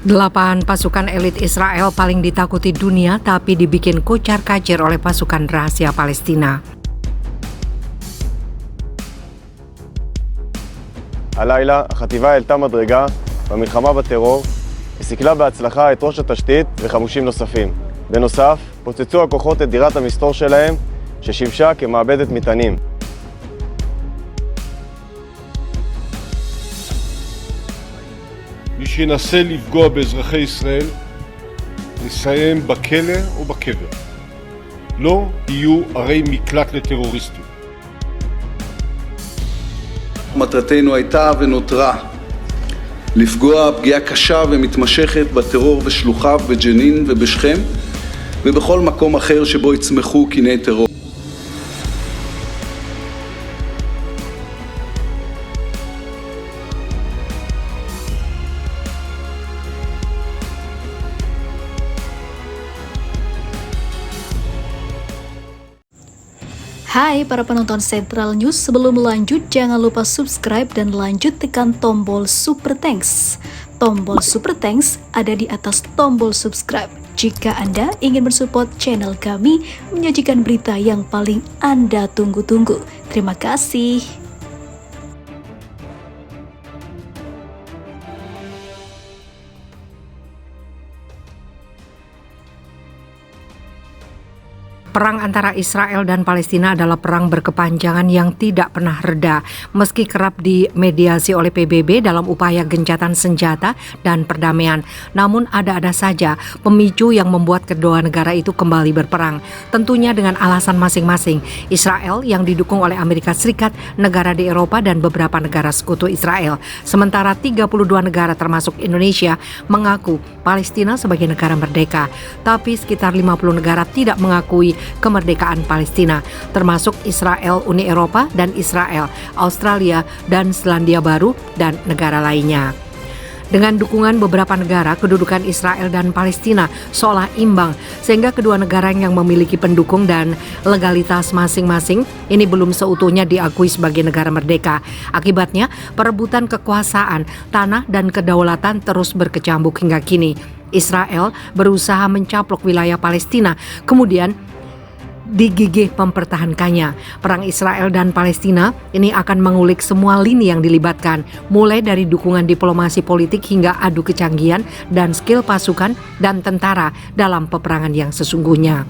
8 pasukan elit Israel paling ditakuti dunia tapi dibikin kocar-kacir oleh pasukan rahasia Palestina. הלילה החטיבה העלתה מדרגה במלחמה בטרור, וסיכלה בהצלחה את ראש התשתית וחמושים נוספים. בנוסף, פוצצו הכוחות את דירת המסתור שלהם, ששימשה כמעבדת מטענים. מי שינסה לפגוע באזרחי ישראל, נסיים בכלא או בקבר. לא יהיו ערי מקלט לטרוריסטים. מטרתנו הייתה ונותרה לפגוע פגיעה קשה ומתמשכת בטרור ושלוחיו בג'נין ובשכם ובכל מקום אחר שבו יצמחו קיני טרור. Hai para penonton Central News, sebelum lanjut jangan lupa subscribe dan lanjut tekan tombol Super Thanks. Tombol Super Thanks ada di atas tombol subscribe. Jika Anda ingin mensupport channel kami menyajikan berita yang paling Anda tunggu-tunggu. Terima kasih. Perang antara Israel dan Palestina adalah perang berkepanjangan yang tidak pernah reda, meski kerap dimediasi oleh PBB dalam upaya gencatan senjata dan perdamaian. Namun ada-ada saja pemicu yang membuat kedua negara itu kembali berperang, tentunya dengan alasan masing-masing. Israel yang didukung oleh Amerika Serikat, negara di Eropa dan beberapa negara sekutu Israel. Sementara 32 negara termasuk Indonesia mengaku Palestina sebagai negara merdeka, tapi sekitar 50 negara tidak mengakui kemerdekaan Palestina, termasuk Israel, Uni Eropa, dan Israel, Australia, dan Selandia Baru, dan negara lainnya. Dengan dukungan beberapa negara, kedudukan Israel dan Palestina seolah imbang, sehingga kedua negara yang memiliki pendukung dan legalitas masing-masing ini belum seutuhnya diakui sebagai negara merdeka. Akibatnya, perebutan kekuasaan, tanah, dan kedaulatan terus berkecambuk hingga kini. Israel berusaha mencaplok wilayah Palestina, kemudian digigih mempertahankannya. Perang Israel dan Palestina ini akan mengulik semua lini yang dilibatkan, mulai dari dukungan diplomasi politik hingga adu kecanggihan dan skill pasukan dan tentara dalam peperangan yang sesungguhnya.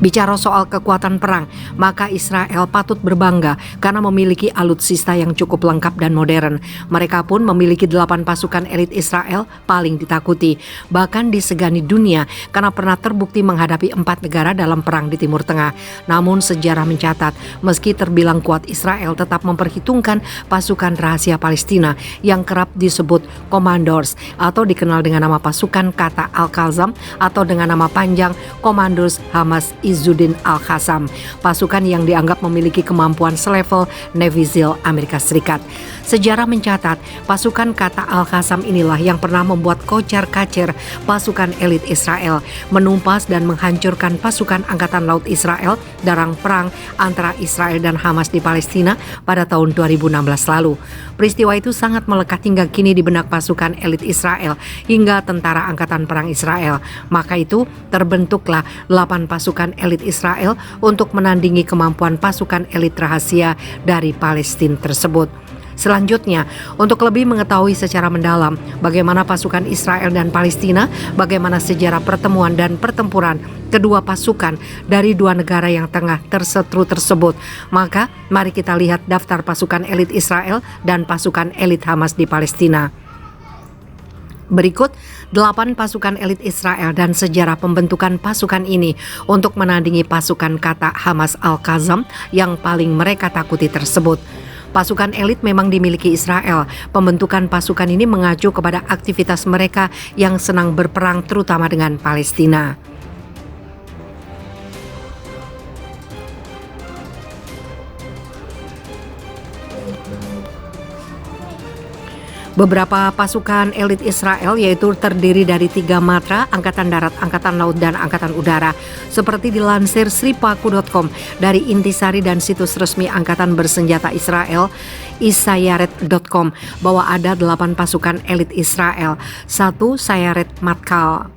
Bicara soal kekuatan perang, maka Israel patut berbangga karena memiliki alutsista yang cukup lengkap dan modern. Mereka pun memiliki 8 pasukan elit Israel paling ditakuti, bahkan disegani dunia karena pernah terbukti menghadapi 4 negara dalam perang di Timur Tengah. Namun sejarah mencatat, meski terbilang kuat, Israel tetap memperhitungkan pasukan rahasia Palestina yang kerap disebut Commandos atau dikenal dengan nama pasukan kata Al-Qassam atau dengan nama panjang Commandos Hamas Izzuddin Al-Qassam, pasukan yang dianggap memiliki kemampuan selevel Navy SEAL Amerika Serikat. Sejarah mencatat, pasukan kata Al-Qassam inilah yang pernah membuat kocar-kacir pasukan elit Israel, menumpas dan menghancurkan pasukan Angkatan Laut Israel dalam perang antara Israel dan Hamas di Palestina pada tahun 2016 lalu. Peristiwa itu sangat melekat hingga kini di benak pasukan elit Israel hingga tentara Angkatan Perang Israel. Maka itu terbentuklah 8 pasukan elit Israel untuk menandingi kemampuan pasukan elit rahasia dari Palestina tersebut. Selanjutnya, untuk lebih mengetahui secara mendalam bagaimana pasukan Israel dan Palestina, bagaimana sejarah pertemuan dan pertempuran kedua pasukan dari dua negara yang tengah tersetru tersebut, maka mari kita lihat daftar pasukan elit Israel dan pasukan elit Hamas di Palestina. Berikut 8 pasukan elit Israel dan sejarah pembentukan pasukan ini untuk menandingi pasukan kata Hamas Al-Qassam yang paling mereka takuti tersebut. Pasukan elit memang dimiliki Israel. Pembentukan pasukan ini mengacu kepada aktivitas mereka yang senang berperang terutama dengan Palestina. Beberapa pasukan elit Israel yaitu terdiri dari 3 matra, Angkatan Darat, Angkatan Laut, dan Angkatan Udara. Seperti dilansir sripaku.com dari intisari dan situs resmi Angkatan Bersenjata Israel, isayaret.com, bahwa ada 8 pasukan elit Israel, 1 Sayeret Matkal.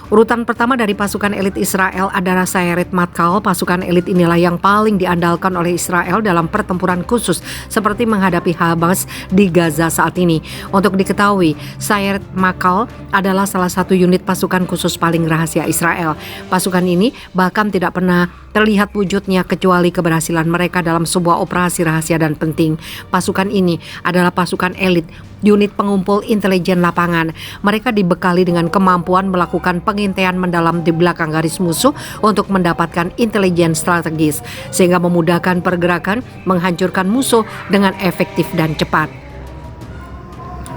Urutan pertama dari pasukan elit Israel adalah Sayeret Matkal. Pasukan elit inilah yang paling diandalkan oleh Israel dalam pertempuran khusus seperti menghadapi Hamas di Gaza saat ini. Untuk diketahui, Sayeret Matkal adalah salah satu unit pasukan khusus paling rahasia Israel. Pasukan ini bahkan tidak pernah terlihat wujudnya kecuali keberhasilan mereka dalam sebuah operasi rahasia dan penting. Pasukan ini adalah pasukan elit, unit pengumpul intelijen lapangan. Mereka dibekali dengan kemampuan melakukan pengintaian mendalam di belakang garis musuh untuk mendapatkan intelijen strategis, sehingga memudahkan pergerakan menghancurkan musuh dengan efektif dan cepat.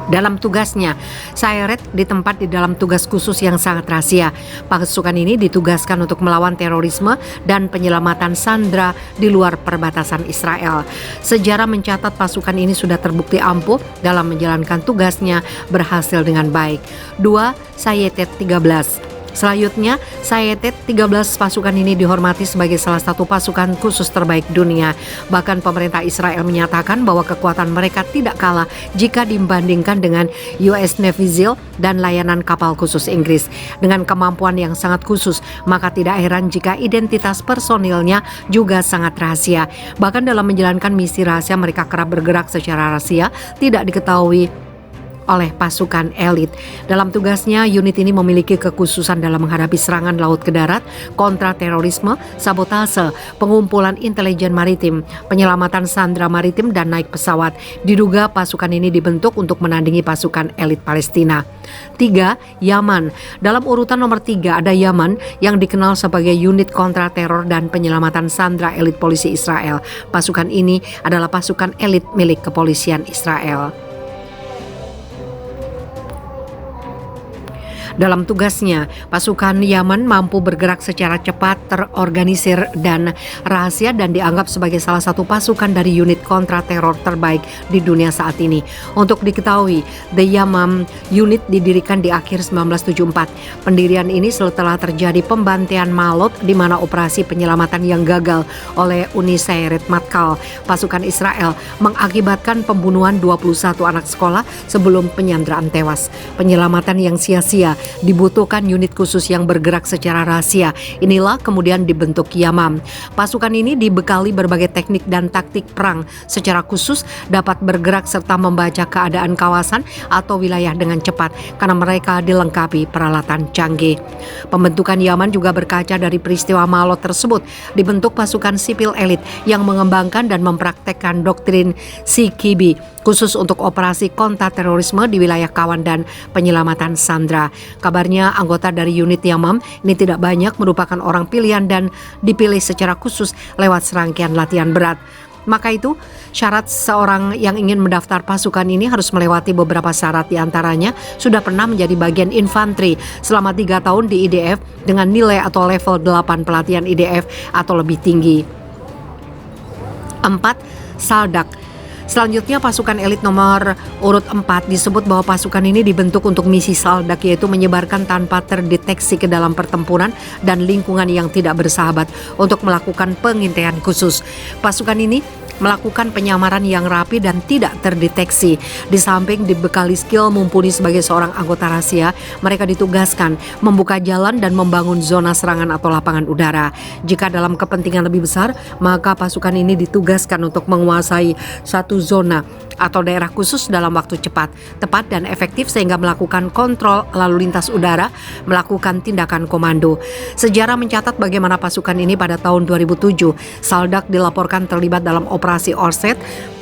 Dalam tugasnya, Sayeret ditempat di dalam tugas khusus yang sangat rahasia. Pasukan ini ditugaskan untuk melawan terorisme dan penyelamatan sandera di luar perbatasan Israel. Sejarah mencatat pasukan ini sudah terbukti ampuh dalam menjalankan tugasnya berhasil dengan baik. 2. Sayetet 13. Selanjutnya, Sayetet 13 pasukan ini dihormati sebagai salah satu pasukan khusus terbaik dunia. Bahkan pemerintah Israel menyatakan bahwa kekuatan mereka tidak kalah jika dibandingkan dengan US Navy SEAL dan layanan kapal khusus Inggris. Dengan kemampuan yang sangat khusus, maka tidak heran jika identitas personilnya juga sangat rahasia. Bahkan dalam menjalankan misi rahasia, mereka kerap bergerak secara rahasia, tidak diketahui oleh pasukan elit. Dalam tugasnya, unit ini memiliki kekhususan dalam menghadapi serangan laut ke darat, kontra terorisme, sabotase, pengumpulan intelijen maritim, penyelamatan sandera maritim, dan naik pesawat. Diduga pasukan ini dibentuk untuk menandingi pasukan elit Palestina. 3. Yaman. Dalam urutan nomor 3 ada Yaman yang dikenal sebagai unit kontra teror dan penyelamatan sandera elit polisi Israel. Pasukan ini adalah pasukan elit milik kepolisian Israel. Dalam tugasnya, pasukan Yaman mampu bergerak secara cepat, terorganisir, dan rahasia dan dianggap sebagai salah satu pasukan dari unit kontra teror terbaik di dunia saat ini. Untuk diketahui, The Yamam unit didirikan di akhir 1974. Pendirian ini setelah terjadi pembantaian Malot di mana operasi penyelamatan yang gagal oleh Uni Sayeret Matkal, pasukan Israel, mengakibatkan pembunuhan 21 anak sekolah sebelum penyanderaan tewas. Penyelamatan yang sia-sia dibutuhkan unit khusus yang bergerak secara rahasia. Inilah kemudian dibentuk Yamam. Pasukan ini dibekali berbagai teknik dan taktik perang secara khusus, dapat bergerak serta membaca keadaan kawasan atau wilayah dengan cepat karena mereka dilengkapi peralatan canggih. Pembentukan Yaman juga berkaca dari peristiwa Malot tersebut. Dibentuk pasukan sipil elit yang mengembangkan dan mempraktekkan doktrin CKB khusus untuk operasi kontra terorisme di wilayah kawan dan penyelamatan sandera. Kabarnya anggota dari unit Yamam ini tidak banyak, merupakan orang pilihan dan dipilih secara khusus lewat serangkaian latihan berat. Maka itu syarat seorang yang ingin mendaftar pasukan ini harus melewati beberapa syarat, diantaranya sudah pernah menjadi bagian infanteri selama 3 tahun di IDF dengan nilai atau level 8 pelatihan IDF atau lebih tinggi. 4. Saldak. Selanjutnya pasukan elit nomor urut 4 disebut bahwa pasukan ini dibentuk untuk misi saldak, yaitu menyebarkan tanpa terdeteksi ke dalam pertempuran dan lingkungan yang tidak bersahabat untuk melakukan pengintaian khusus. Pasukan ini melakukan penyamaran yang rapi dan tidak terdeteksi. Di samping dibekali skill mumpuni sebagai seorang anggota rahasia, mereka ditugaskan membuka jalan dan membangun zona serangan atau lapangan udara. Jika dalam kepentingan lebih besar, maka pasukan ini ditugaskan untuk menguasai satu zona atau daerah khusus dalam waktu cepat, tepat, dan efektif sehingga melakukan kontrol lalu lintas udara, melakukan tindakan komando. Sejarah mencatat bagaimana pasukan ini pada tahun 2007, Saldak dilaporkan terlibat dalam operasi Orset,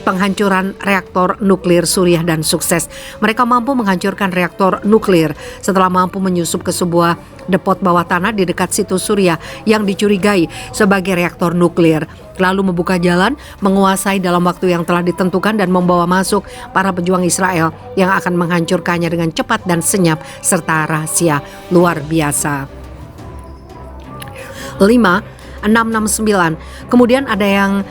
penghancuran reaktor nuklir Suriah, dan sukses. Mereka mampu menghancurkan reaktor nuklir setelah mampu menyusup ke sebuah depot bawah tanah di dekat situs Suriah yang dicurigai sebagai reaktor nuklir. Lalu membuka jalan, menguasai dalam waktu yang telah ditentukan dan membawa masuk para pejuang Israel yang akan menghancurkannya dengan cepat dan senyap serta rahasia luar biasa. 5. 669. Kemudian ada yang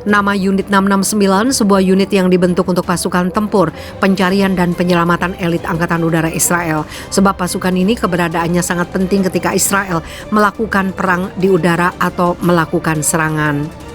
Nama unit 669, sebuah unit yang dibentuk untuk pasukan tempur, pencarian dan penyelamatan elit Angkatan Udara Israel. Sebab pasukan ini keberadaannya sangat penting ketika Israel melakukan perang di udara atau melakukan serangan.